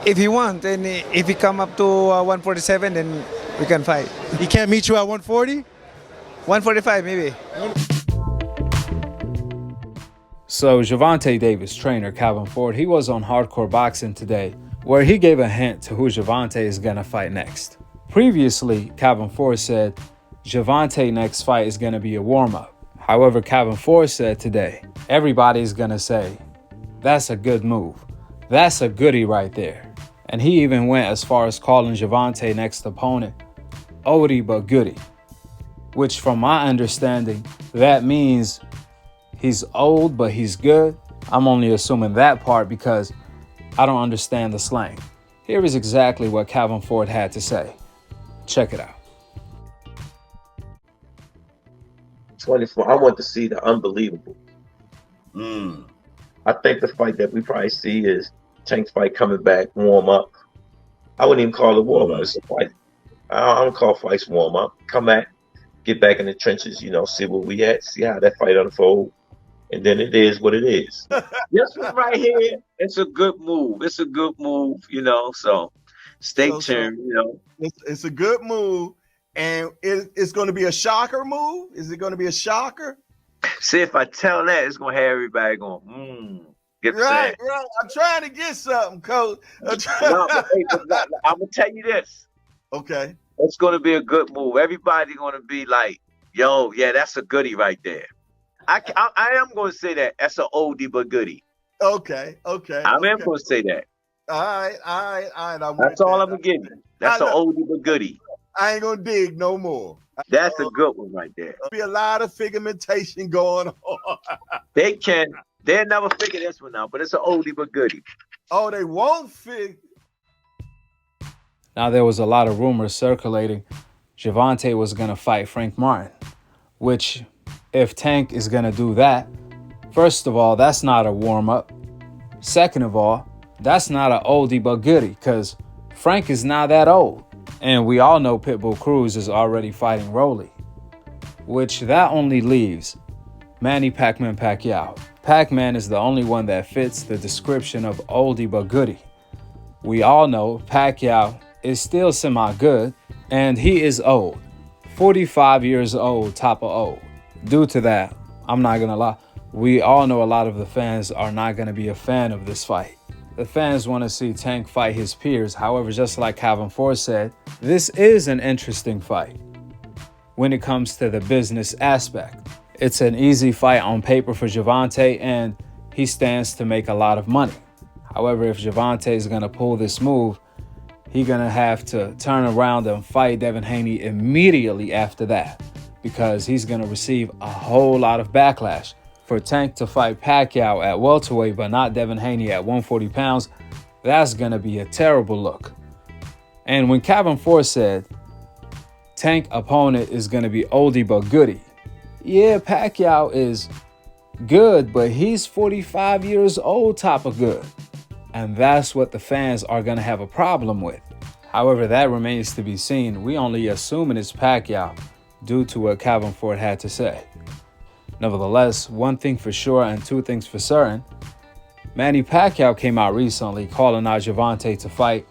If he wants, and if he come up to 147, then we can fight. He can't meet you at 140? 145 maybe. So Gervonta Davis' trainer, Calvin Ford, he was on Hardcore Boxing today, where he gave a hint to who Gervonta is going to fight next. Previously, Calvin Ford said Gervonta's next fight is going to be a warm-up. However, Calvin Ford said today, everybody's going to say, that's a good move. That's a goodie right there. And he even went as far as calling Gervonta's next opponent oldie but goodie, which from my understanding, that means he's old but he's good. I'm only assuming that part because I don't understand the slang. Here is exactly what Calvin Ford had to say. Check it out. 24. I want to see the unbelievable. I think the fight that we probably see is Tank's fight coming back, warm up. I wouldn't even call it warm up. It's a fight. I don't call fights warm up. Come back, get back in the trenches, see where we at, see how that fight unfolds. And then it is what it is. This one right here, it's a good move. It's a good move, so stay tuned, It's a good move. And it's going to be a shocker move? Is it going to be a shocker? See, if I tell that, it's going to have everybody going, Get right. I'm trying to get something, Coach. I'm going to tell you this. Okay. It's going to be a good move. Everybody going to be like, yo, yeah, that's a goodie right there. I am going to say that. That's an oldie but goodie. Okay. I am going to say that. All right. That's all I'm going to give you. That's an oldie but goodie. I ain't going to dig no more. That's a good one right there. There'll be a lot of figumentation going on. They'll never figure this one out, but it's an oldie but goodie. Oh, they won't figure. Now, there was a lot of rumors circulating Gervonta was going to fight Frank Martin, which, if Tank is going to do that, first of all, that's not a warm-up. Second of all, that's not an oldie but goodie, because Frank is not that old. And we all know Pitbull Cruz is already fighting Rolly, which that only leaves Manny Pacquiao. Pac-Man is the only one that fits the description of oldie but goodie. We all know Pacquiao is still semi-good, and he is old. 45 years old, top of old. Due to that, I'm not going to lie, we all know a lot of the fans are not going to be a fan of this fight. The fans want to see Tank fight his peers. However, just like Calvin Ford said, this is an interesting fight when it comes to the business aspect. It's an easy fight on paper for Gervonta, and he stands to make a lot of money. However, if Gervonta is going to pull this move, he's going to have to turn around and fight Devin Haney immediately after that, because he's going to receive a whole lot of backlash. For Tank to fight Pacquiao at welterweight but not Devin Haney at 140 pounds, that's going to be a terrible look. And when Calvin Ford said Tank opponent is going to be oldie but goodie, yeah, Pacquiao is good, but he's 45 years old, top of good. And that's what the fans are going to have a problem with. However, that remains to be seen. We only assuming it's Pacquiao due to what Calvin Ford had to say. Nevertheless, one thing for sure and two things for certain, Manny Pacquiao came out recently calling out Gervonta to fight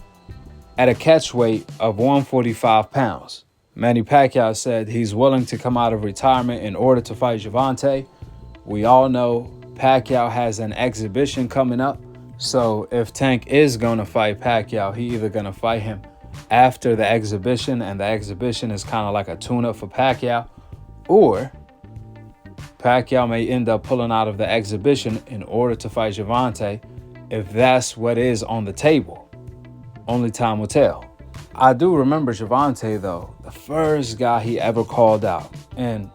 at a catchweight of 145 pounds. Manny Pacquiao said he's willing to come out of retirement in order to fight Gervonta. We all know Pacquiao has an exhibition coming up, so if Tank is going to fight Pacquiao, he either going to fight him after the exhibition, and the exhibition is kind of like a tune-up for Pacquiao, or Pacquiao may end up pulling out of the exhibition in order to fight Gervonta if that's what is on the table. Only time will tell. I do remember Gervonta, though, the first guy he ever called out, and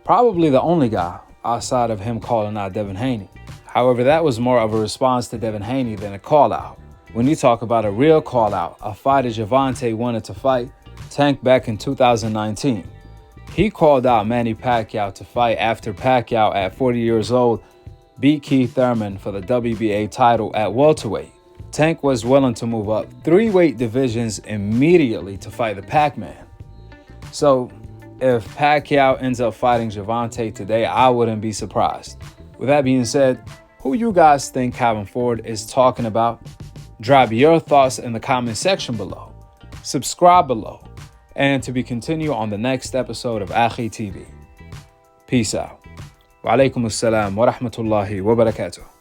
probably the only guy outside of him calling out Devin Haney. However, that was more of a response to Devin Haney than a call-out. When you talk about a real call-out, a fighter Gervonta wanted to fight Tank back in 2019. He called out Manny Pacquiao to fight after Pacquiao at 40 years old beat Keith Thurman for the WBA title at welterweight. Tank was willing to move up 3 weight divisions immediately to fight the Pac-Man. So if Pacquiao ends up fighting Gervonta today, I wouldn't be surprised. With that being said, who you guys think Calvin Ford is talking about? Drop your thoughts in the comment section below. Subscribe below. And to be continued on the next episode of Akhi TV. Peace out. Wa alaikum assalam wa rahmatullahi wa barakatuh.